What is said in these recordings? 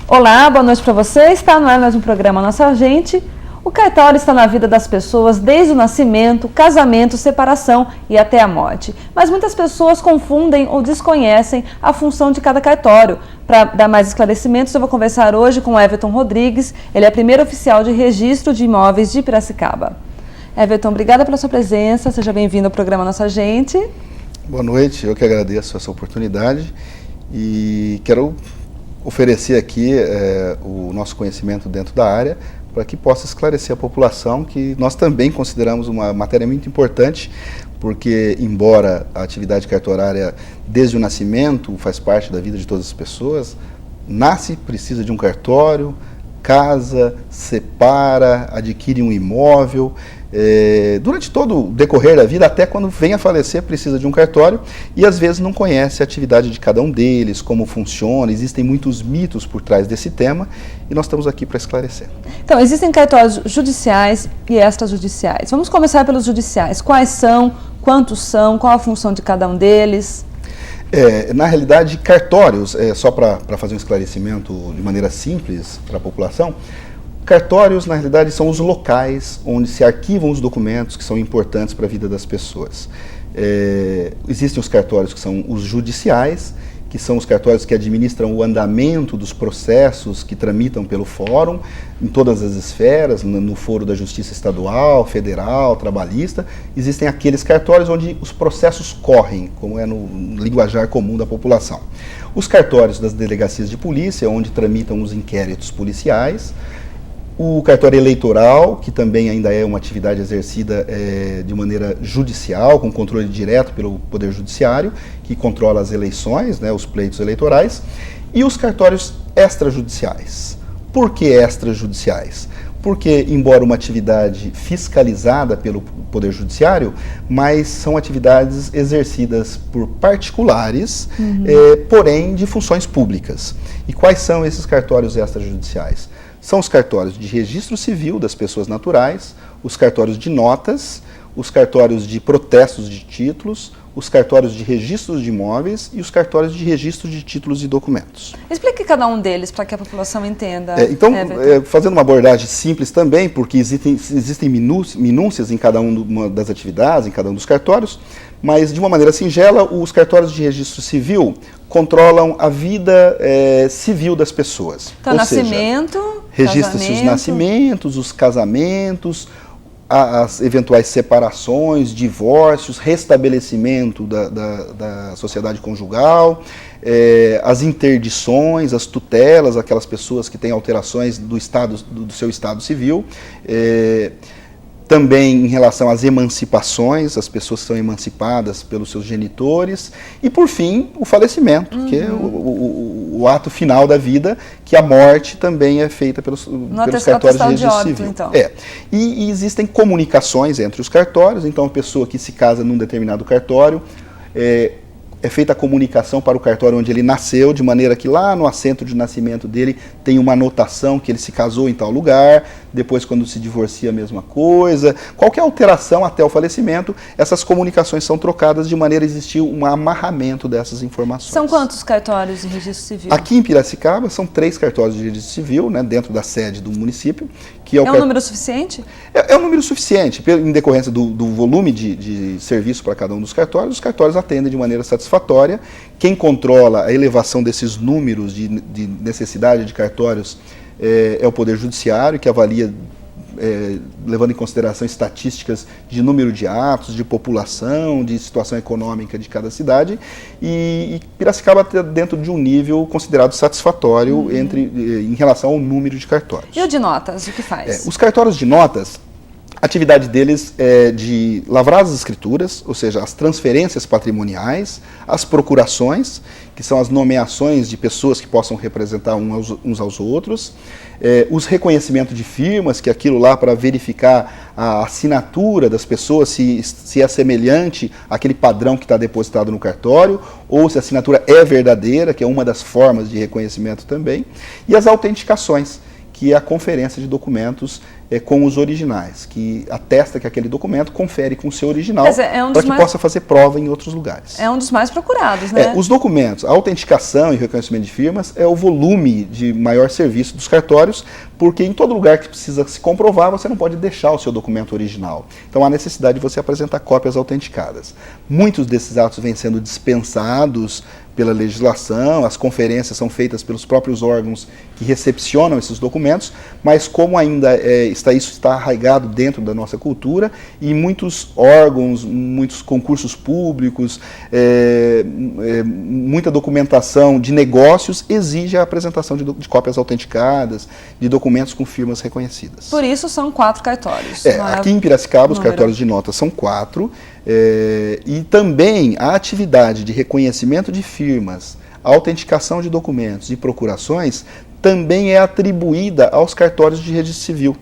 Olá, boa noite para você. Está no ar mais um programa Nossa Gente. O cartório está na vida das pessoas desde o nascimento, casamento, separação e até a morte. Mas muitas pessoas confundem ou desconhecem a função de cada cartório. Para dar mais esclarecimentos, eu vou conversar hoje com Everton Rodrigues. Ele é primeiro oficial de registro de imóveis de Piracicaba. Everton, obrigada pela sua presença. Seja bem-vindo ao programa Nossa Gente. Boa noite, eu que agradeço essa oportunidade e quero oferecer aqui o nosso conhecimento dentro da área para que possa esclarecer a população que nós também consideramos uma matéria muito importante, porque embora a atividade cartorária desde o nascimento faz parte da vida de todas as pessoas, nasce, precisa de um cartório, casa, separa, adquire um imóvel, durante todo o decorrer da vida, até quando vem a falecer, precisa de um cartório e às vezes não conhece a atividade de cada um deles, como funciona, existem muitos mitos por trás desse tema e nós estamos aqui para esclarecer. Então, existem cartórios judiciais e extrajudiciais. Vamos começar pelos judiciais. Quais são, quantos são, qual a função de cada um deles? Na realidade, cartórios, só para fazer um esclarecimento de maneira simples para a população, cartórios, na realidade, são os locais onde se arquivam os documentos que são importantes para a vida das pessoas. Existem os cartórios que são os judiciais, que são os cartórios que administram o andamento dos processos que tramitam pelo fórum, em todas as esferas, no foro da Justiça Estadual, Federal, Trabalhista. Existem aqueles cartórios onde os processos correm, como é no linguajar comum da população. Os cartórios das delegacias de polícia, onde tramitam os inquéritos policiais. O cartório eleitoral, que também ainda é uma atividade exercida de maneira judicial, com controle direto pelo Poder Judiciário, que controla as eleições, os pleitos eleitorais, e os cartórios extrajudiciais. Por que extrajudiciais? Porque, embora uma atividade fiscalizada pelo Poder Judiciário, mas são atividades exercidas por particulares, porém de funções públicas. E quais são esses cartórios extrajudiciais? São os cartórios de registro civil das pessoas naturais, os cartórios de notas, os cartórios de protestos de títulos, os cartórios de registros de imóveis e os cartórios de registro de títulos e documentos. Explique cada um deles para que a população entenda. Fazendo uma abordagem simples também, porque existem minúcias em cada uma das atividades, em cada um dos cartórios, mas de uma maneira singela, os cartórios de registro civil controlam a vida civil das pessoas. Então, nascimento, registra-se os nascimentos, os casamentos, as eventuais separações, divórcios, restabelecimento da sociedade conjugal, as interdições, as tutelas, aquelas pessoas que têm alterações do seu estado civil, também em relação às emancipações, as pessoas são emancipadas pelos seus genitores, e por fim, o falecimento, que é o ato final da vida, que a morte também é feita pelos cartórios de registro civil. Então. E existem comunicações entre os cartórios, então a pessoa que se casa num determinado cartório, é feita a comunicação para o cartório onde ele nasceu, de maneira que lá no assento de nascimento dele tem uma anotação que ele se casou em tal lugar, depois quando se divorcia a mesma coisa. Qualquer alteração até o falecimento, essas comunicações são trocadas de maneira a existir um amarramento dessas informações. São quantos cartórios de registro civil? Aqui em Piracicaba são 3 cartórios de registro civil, dentro da sede do município. Que um número suficiente? É um número suficiente, em decorrência do volume de serviço para cada um dos cartórios. Os cartórios atendem de maneira satisfatória. Quem controla a elevação desses números de necessidade de cartórios é o Poder Judiciário, que avalia, levando em consideração estatísticas de número de atos, de população, de situação econômica de cada cidade, e Piracicaba está dentro de um nível considerado satisfatório em relação ao número de cartórios. E o de notas, o que faz? Os cartórios de notas, a atividade deles é de lavrar as escrituras, ou seja, as transferências patrimoniais, as procurações, que são as nomeações de pessoas que possam representar uns aos outros, os reconhecimentos de firmas, que é aquilo lá para verificar a assinatura das pessoas, se é semelhante àquele padrão que está depositado no cartório, ou se a assinatura é verdadeira, que é uma das formas de reconhecimento também, e as autenticações, que é a conferência de documentos com os originais, que atesta que aquele documento confere com o seu original, para que possa fazer prova em outros lugares. É um dos mais procurados, né? Os documentos, a autenticação e reconhecimento de firmas é o volume de maior serviço dos cartórios, porque em todo lugar que precisa se comprovar, você não pode deixar o seu documento original. Então há necessidade de você apresentar cópias autenticadas. Muitos desses atos vêm sendo dispensados pela legislação, as conferências são feitas pelos próprios órgãos que recepcionam esses documentos, mas como ainda isso está arraigado dentro da nossa cultura, e muitos órgãos, muitos concursos públicos, muita documentação de negócios exige a apresentação de cópias autenticadas, de documentos com firmas reconhecidas. Por isso são 4 cartórios. Aqui em Piracicaba, os cartórios de notas são 4, e também a atividade de reconhecimento de firmas, autenticação de documentos e procurações também é atribuída aos cartórios de registro civil.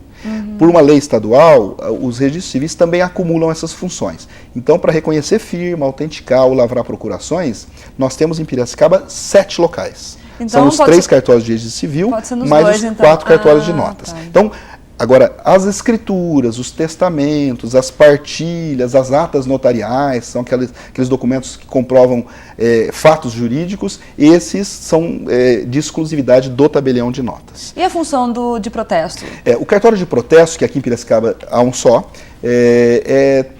Por uma lei estadual, os registros civis também acumulam essas funções. Então, para reconhecer firma, autenticar ou lavrar procurações, nós temos em Piracicaba 7 locais. Então, são os 3 cartórios de registro civil, mais os 4 cartórios de notas. Tá. Então, agora, as escrituras, os testamentos, as partilhas, as atas notariais, são aqueles documentos que comprovam fatos jurídicos, esses são de exclusividade do tabelião de notas. E a função de protesto? O cartório de protesto, que aqui em Piracicaba há um só,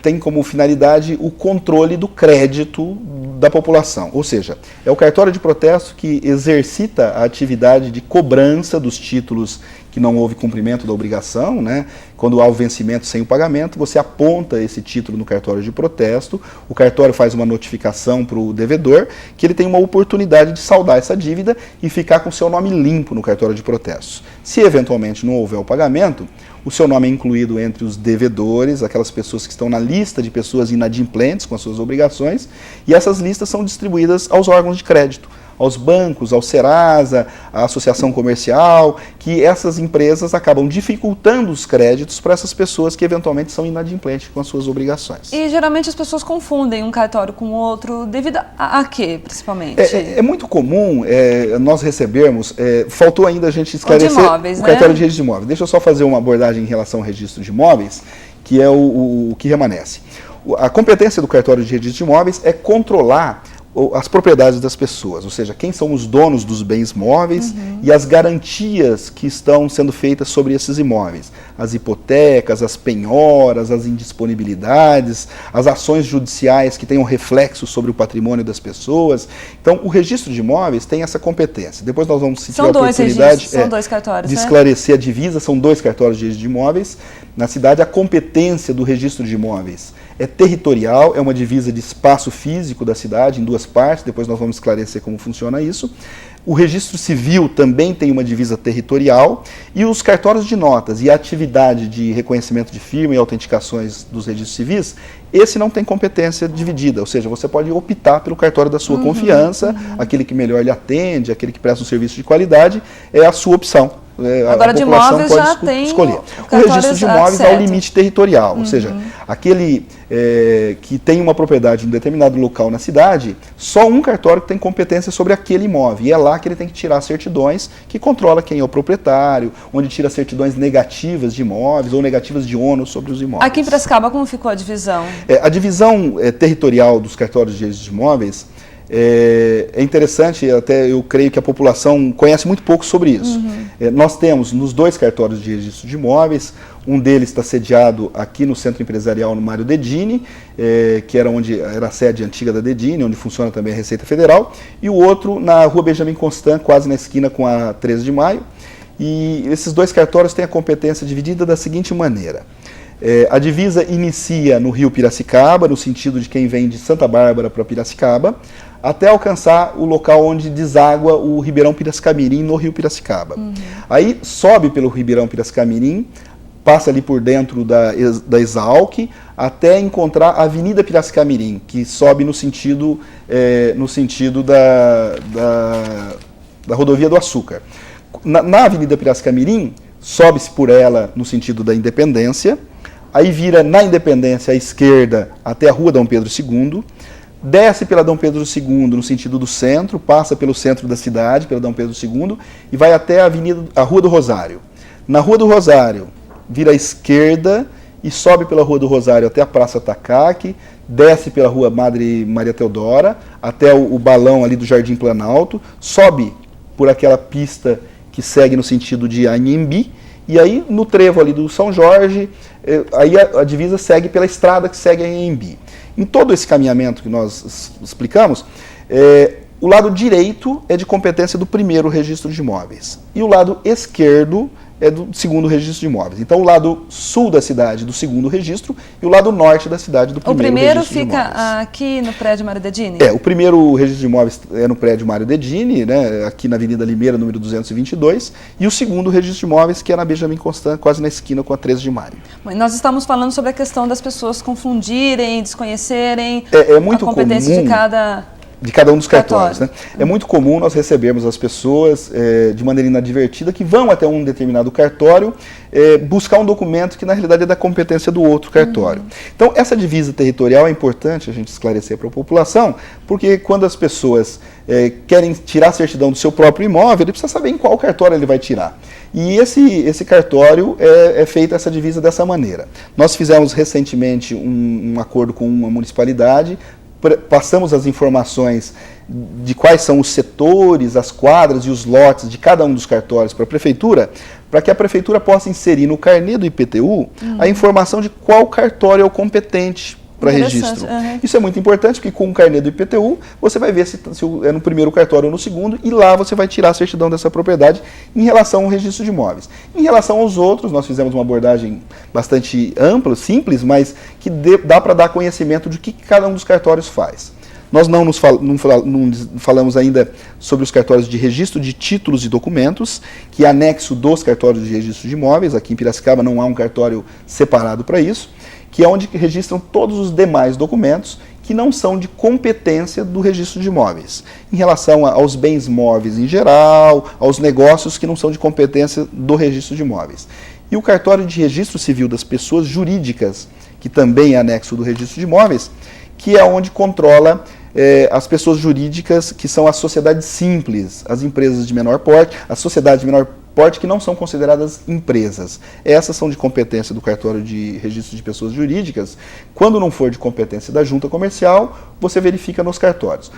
tem como finalidade o controle do crédito da população. Ou seja, é o cartório de protesto que exercita a atividade de cobrança dos títulos que não houve cumprimento da obrigação, né? Quando há o vencimento sem o pagamento, você aponta esse título no cartório de protesto, o cartório faz uma notificação para o devedor, que ele tem uma oportunidade de saldar essa dívida e ficar com o seu nome limpo no cartório de protesto. Se eventualmente não houver o pagamento, o seu nome é incluído entre os devedores, aquelas pessoas que estão na lista de pessoas inadimplentes com as suas obrigações, e essas listas são distribuídas aos órgãos de crédito, aos bancos, ao Serasa, à associação comercial, que essas empresas acabam dificultando os créditos para essas pessoas que eventualmente são inadimplentes com as suas obrigações. E geralmente as pessoas confundem um cartório com o outro, devido a quê, principalmente? É muito comum nós recebermos, faltou ainda a gente esclarecer imóveis, o cartório de registro de imóveis. Deixa eu só fazer uma abordagem em relação ao registro de imóveis, que é o que remanesce. A competência do cartório de registro de imóveis é controlar as propriedades das pessoas, ou seja, quem são os donos dos bens móveis e as garantias que estão sendo feitas sobre esses imóveis, as hipotecas, as penhoras, as indisponibilidades, as ações judiciais que tenham reflexo sobre o patrimônio das pessoas. Então, o registro de imóveis tem essa competência. Depois nós vamos sentir a oportunidade de esclarecer a divisa, são 2 cartórios de registro de imóveis. Na cidade, a competência do registro de imóveis é territorial, é uma divisa de espaço físico da cidade, em 2 partes, depois nós vamos esclarecer como funciona isso. O registro civil também tem uma divisa territorial, e os cartórios de notas e a atividade de reconhecimento de firma e autenticações dos registros civis, esse não tem competência dividida, ou seja, você pode optar pelo cartório da sua confiança, aquele que melhor lhe atende, aquele que presta um serviço de qualidade, é a sua opção. Agora, de imóveis já tem escolher. O registro de imóveis há o limite territorial, ou seja, aquele que tem uma propriedade em um determinado local na cidade, só um cartório que tem competência sobre aquele imóvel, e é lá que ele tem que tirar certidões, que controla quem é o proprietário, onde tira certidões negativas de imóveis ou negativas de ônus sobre os imóveis. Aqui em Piracicaba, como ficou a divisão? A divisão territorial dos cartórios de registro de imóveis é interessante, até eu creio que a população conhece muito pouco sobre isso. Nós temos nos 2 cartórios de registro de imóveis, um deles está sediado aqui no Centro Empresarial no Mário Dedini, que era onde era a sede antiga da Dedini, onde funciona também a Receita Federal, e o outro na Rua Benjamin Constant, quase na esquina com a 13 de Maio. E esses 2 cartórios têm a competência dividida da seguinte maneira. A divisa inicia no Rio Piracicaba, no sentido de quem vem de Santa Bárbara para Piracicaba, até alcançar o local onde deságua o Ribeirão Piracicamirim, no Rio Piracicaba. Aí sobe pelo Ribeirão Piracicamirim, passa ali por dentro da Exalc, até encontrar a Avenida Piracicamirim, que sobe no sentido da Rodovia do Açúcar. Na Avenida Piracicamirim, sobe-se por ela no sentido da Independência, aí vira na Independência à esquerda até a Rua Dom Pedro II, desce pela Dom Pedro II no sentido do centro, passa pelo centro da cidade, pela Dom Pedro II, e vai até a Rua do Rosário. Na Rua do Rosário, vira à esquerda e sobe pela Rua do Rosário até a Praça Takaki, desce pela Rua Madre Maria Teodora, até o balão ali do Jardim Planalto, sobe por aquela pista que segue no sentido de Anhembi, e aí no trevo ali do São Jorge, aí a divisa segue pela estrada que segue a Anhembi. Em todo esse caminhamento que nós explicamos, o lado direito é de competência do primeiro registro de imóveis e o lado esquerdo é do segundo registro de imóveis. Então, o lado sul da cidade do segundo registro e o lado norte da cidade do primeiro registro de imóveis. O primeiro fica aqui no prédio Mário Dedini? O primeiro registro de imóveis é no prédio Mário Dedini, né, aqui na Avenida Limeira, número 222, e o segundo registro de imóveis, que é na Benjamin Constant, quase na esquina com a 13 de maio. Nós estamos falando sobre a questão das pessoas confundirem, desconhecerem muito a competência comum de cada um dos cartórios. Né? É muito comum nós recebermos as pessoas de maneira inadvertida que vão até um determinado cartório buscar um documento que na realidade é da competência do outro cartório. Então essa divisa territorial é importante a gente esclarecer para a população, porque quando as pessoas querem tirar a certidão do seu próprio imóvel, ele precisa saber em qual cartório ele vai tirar. E esse cartório é feita essa divisa dessa maneira. Nós fizemos recentemente um acordo com uma municipalidade, passamos as informações de quais são os setores, as quadras e os lotes de cada um dos cartórios para a prefeitura, para que a prefeitura possa inserir no carnê do IPTU a informação de qual cartório é o competente para registro. Isso é muito importante, porque com o carnê do IPTU, você vai ver se é no primeiro cartório ou no segundo, e lá você vai tirar a certidão dessa propriedade em relação ao registro de imóveis. Em relação aos outros, nós fizemos uma abordagem bastante ampla, simples, mas que dá para dar conhecimento de que cada um dos cartórios faz. Nós não falamos ainda sobre os cartórios de registro de títulos e documentos, que é anexo dos cartórios de registro de imóveis. Aqui em Piracicaba não há um cartório separado para isso, que é onde registram todos os demais documentos que não são de competência do registro de imóveis, em relação aos bens móveis em geral, aos negócios que não são de competência do registro de imóveis. E o cartório de registro civil das pessoas jurídicas, que também é anexo do registro de imóveis, que é onde controla as pessoas jurídicas, que são as sociedades simples, as empresas de menor porte, as sociedades de menor porte que não são consideradas empresas. Essas são de competência do cartório de registro de pessoas jurídicas. Quando não for de competência da junta comercial, você verifica nos cartórios.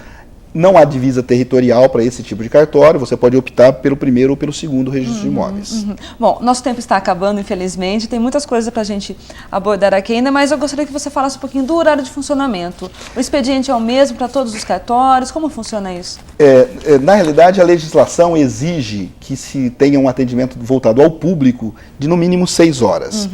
Não há divisa territorial para esse tipo de cartório, você pode optar pelo primeiro ou pelo segundo registro de imóveis. Bom, nosso tempo está acabando, infelizmente, tem muitas coisas para a gente abordar aqui ainda, mas eu gostaria que você falasse um pouquinho do horário de funcionamento. O expediente é o mesmo para todos os cartórios? Como funciona isso? Na realidade, a legislação exige que se tenha um atendimento voltado ao público de no mínimo 6 horas.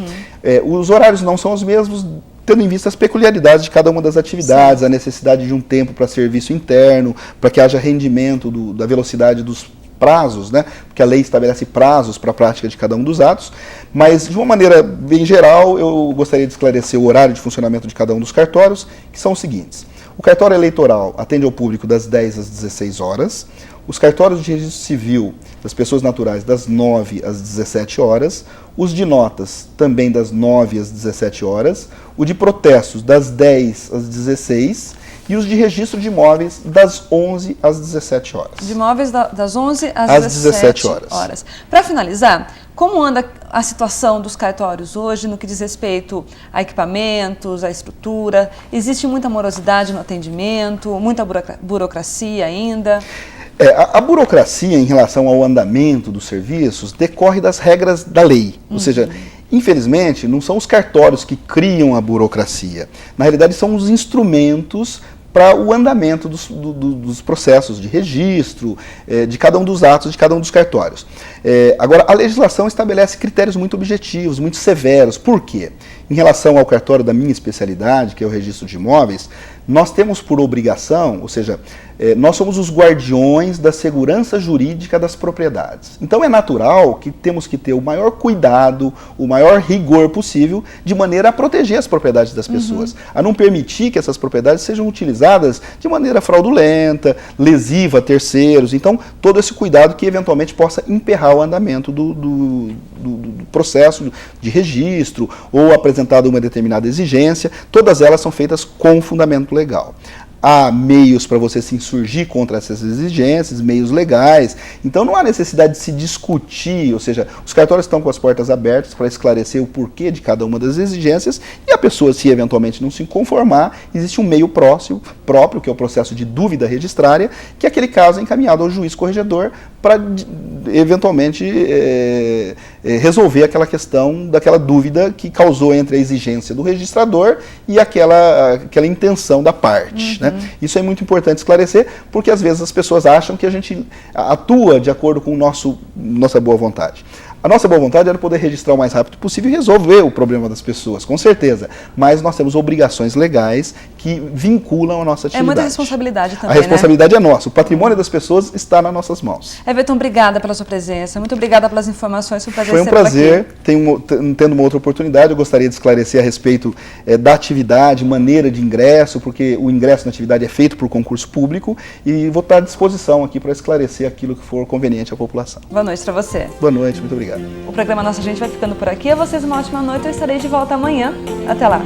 Os horários não são os mesmos, tendo em vista as peculiaridades de cada uma das atividades, Sim. a necessidade de um tempo para serviço interno, para que haja rendimento da velocidade dos prazos, né? Porque a lei estabelece prazos para a prática de cada um dos atos, mas de uma maneira bem geral, eu gostaria de esclarecer o horário de funcionamento de cada um dos cartórios, que são os seguintes. O cartório eleitoral atende ao público das 10 às 16 horas, os cartórios de registro civil das pessoas naturais das 9 às 17 horas, os de notas também das 9 às 17 horas, o de protestos das 10 às 16 e os de registro de imóveis das 11 às 17 horas. De imóveis das 11 às 17 horas. Para finalizar, como anda a situação dos cartórios hoje no que diz respeito a equipamentos, a estrutura? Existe muita morosidade no atendimento, muita burocracia ainda? A burocracia em relação ao andamento dos serviços decorre das regras da lei, ou seja, infelizmente não são os cartórios que criam a burocracia, na realidade são os instrumentos para o andamento dos processos de registro, de cada um dos atos, de cada um dos cartórios. Agora, a legislação estabelece critérios muito objetivos, muito severos. Por quê? Em relação ao cartório da minha especialidade, que é o registro de imóveis, nós temos por obrigação, ou seja, nós somos os guardiões da segurança jurídica das propriedades. Então é natural que temos que ter o maior cuidado, o maior rigor possível, de maneira a proteger as propriedades das pessoas, a não permitir que essas propriedades sejam utilizadas de maneira fraudulenta, lesiva a terceiros. Então, todo esse cuidado que eventualmente possa emperrar o andamento do processo de registro ou apresentada uma determinada exigência, todas elas são feitas com fundamento legal. há meios para você se insurgir contra essas exigências, meios legais. Então não há necessidade de se discutir, ou seja, os cartórios estão com as portas abertas para esclarecer o porquê de cada uma das exigências, e a pessoa, se eventualmente não se conformar, existe um meio próprio, que é o processo de dúvida registrária, que é aquele caso encaminhado ao juiz corregedor para eventualmente resolver aquela questão daquela dúvida que causou entre a exigência do registrador e aquela intenção da parte. Né? Isso é muito importante esclarecer, porque às vezes as pessoas acham que a gente atua de acordo com nossa boa vontade. A nossa boa vontade era poder registrar o mais rápido possível e resolver o problema das pessoas, com certeza. Mas nós temos obrigações legais que vinculam a nossa atividade. É muita responsabilidade também, A responsabilidade é nossa. O patrimônio das pessoas está nas nossas mãos. Everton, obrigada pela sua presença. Muito obrigada pelas informações. Foi um prazer. Tendo uma outra oportunidade, eu gostaria de esclarecer a respeito da atividade, maneira de ingresso, porque o ingresso na atividade é feito por concurso público, e vou estar à disposição aqui para esclarecer aquilo que for conveniente à população. Boa noite para você. Boa noite, muito obrigado. O programa Nossa Gente vai ficando por aqui. A vocês uma ótima noite. Eu estarei de volta amanhã. Até lá.